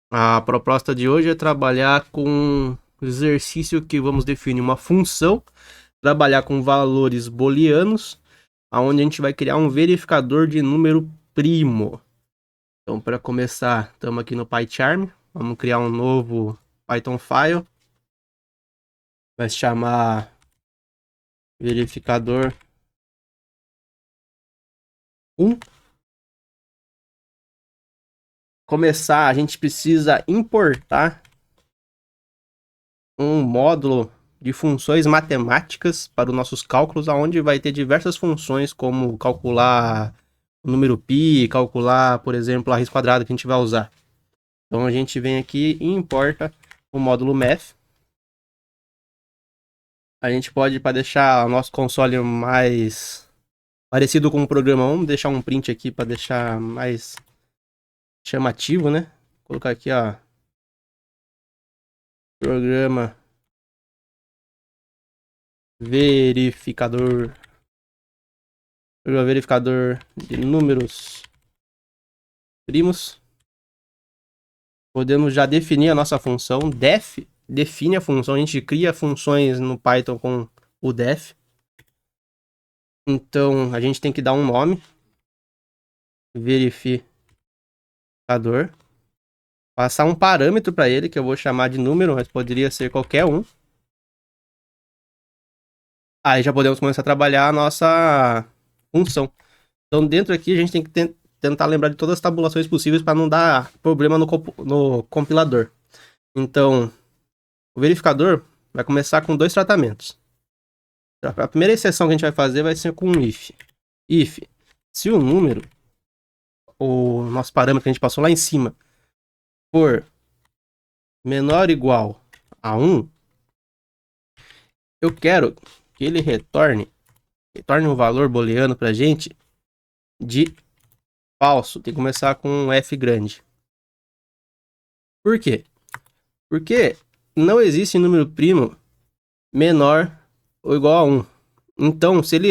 A proposta de hoje é trabalhar com um exercício que vamos definir uma função, trabalhar com valores booleanos, aonde a gente vai criar um verificador de número primo. Então, para começar, estamos aqui no PyCharm, vamos criar um novo Python file, vai se chamar verificador 1. Começar, a gente precisa importar um módulo de funções matemáticas para os nossos cálculos, onde vai ter diversas funções, como calcular o número π, calcular, por exemplo, a raiz quadrada que a gente vai usar. Então a gente vem aqui e importa o módulo math. A gente pode, para deixar o nosso console mais parecido com o programa 1, deixar um print aqui para deixar mais chamativo, né? Vou colocar aqui, ó, programa verificador, de números primos. Podemos já definir a nossa função. Def define a função. A gente cria funções no Python com o def. Então a gente tem que dar um nome. Verificador. Passar um parâmetro para ele, que eu vou chamar de número, mas poderia ser qualquer um. Aí já podemos começar a trabalhar a nossa função. Então dentro aqui a gente tem que tentar lembrar de todas as tabulações possíveis para não dar problema no compilador. Então o verificador vai começar com dois tratamentos. A primeira exceção que a gente vai fazer vai ser com if. If, se o número, o nosso parâmetro que a gente passou lá em cima, for menor ou igual a 1, eu quero que ele retorne um valor booleano pra gente de falso. Tem que começar com um F grande. Por quê? Porque não existe número primo menor ou igual a 1. Então, se ele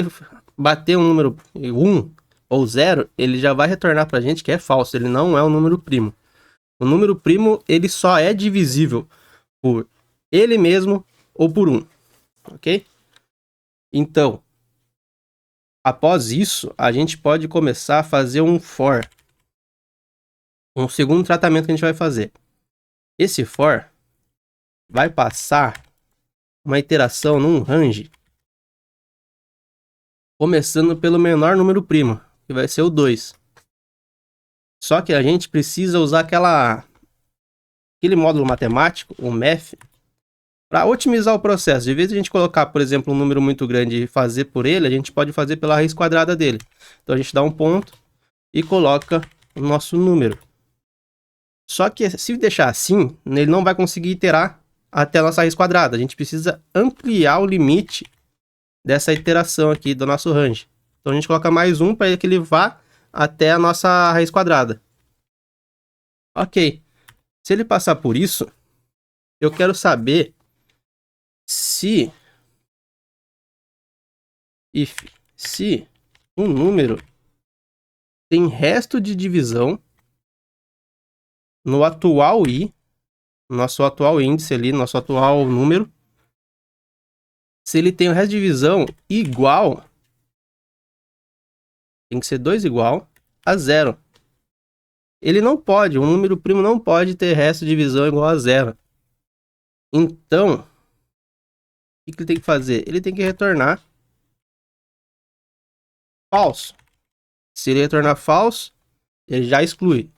bater um número 1 ou 0, ele já vai retornar pra gente que é falso. Ele não é um número primo. O número primo, ele só é divisível por ele mesmo ou por 1. Ok? Então, após isso, a gente pode começar a fazer um for. Um segundo tratamento que a gente vai fazer. Esse for vai passar uma iteração num range, começando pelo menor número primo, que vai ser o 2. Só que a gente precisa usar aquele módulo matemático, o math, para otimizar o processo. De vez a gente colocar, por exemplo, um número muito grande e fazer por ele, a gente pode fazer pela raiz quadrada dele. Então a gente dá um ponto e coloca o nosso número. Só que se deixar assim, ele não vai conseguir iterar até a nossa raiz quadrada. A gente precisa ampliar o limite dessa iteração aqui do nosso range. Então a gente coloca mais um para que ele vá até a nossa raiz quadrada. Ok. Se ele passar por isso, eu quero saber se um número tem resto de divisão no atual i, nosso atual índice ali, nosso atual número, se ele tem o resto de divisão igual, tem que ser 2 igual a 0. Ele não pode, um número primo não pode ter resto de divisão igual a 0. Então, o que ele tem que fazer? Ele tem que retornar falso. Se ele retornar falso, ele já exclui.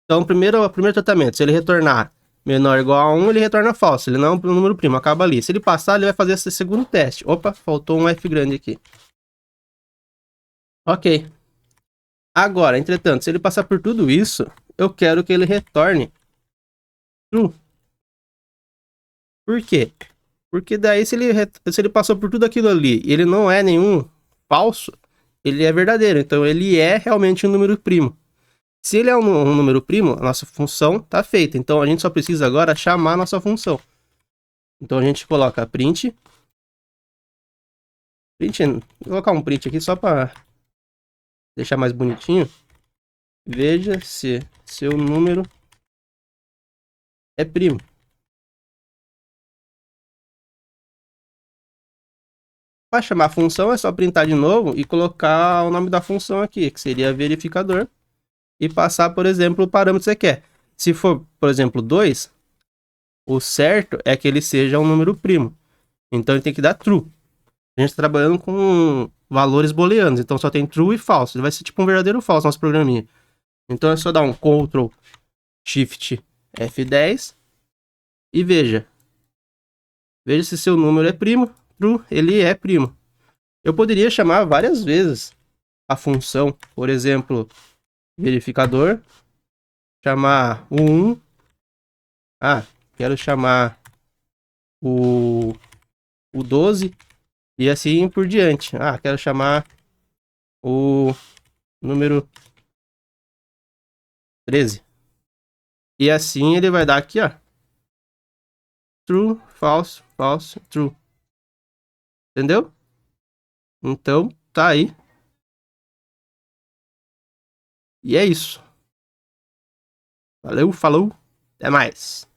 Então, o primeiro tratamento, se ele retornar menor ou igual a 1, ele retorna falso. Ele não é um número primo, acaba ali. Se ele passar, ele vai fazer esse segundo teste. Opa, faltou um F grande aqui. Ok. Agora, entretanto, se ele passar por tudo isso, eu quero que ele retorne true. Por quê? Porque daí, se ele passou por tudo aquilo ali e ele não é nenhum falso, ele é verdadeiro. Então, ele é realmente um número primo. Se ele é um número primo, a nossa função está feita. Então, a gente só precisa agora chamar a nossa função. Então, a gente coloca print. Vou colocar um print aqui só para deixar mais bonitinho. Veja se seu número é primo. Para chamar a função é só printar de novo e colocar o nome da função aqui, que seria verificador, e passar, por exemplo, o parâmetro que você quer. Se for, por exemplo, 2, o certo é que ele seja um número primo. Então ele tem que dar true. A gente está trabalhando com valores booleanos, então só tem true e false. Ele vai ser tipo um verdadeiro ou falso nosso programinha. Então é só dar um Ctrl Shift F10 e veja. Veja se seu número é primo. True, ele é primo. Eu poderia chamar várias vezes a função, por exemplo, verificador, chamar o 1. Ah, quero chamar o, o 12 e assim por diante. Ah, quero chamar o número 13. E assim ele vai dar aqui, ó. True, false, false, true. Entendeu? Então, tá aí. E é isso. Valeu, falou, até mais.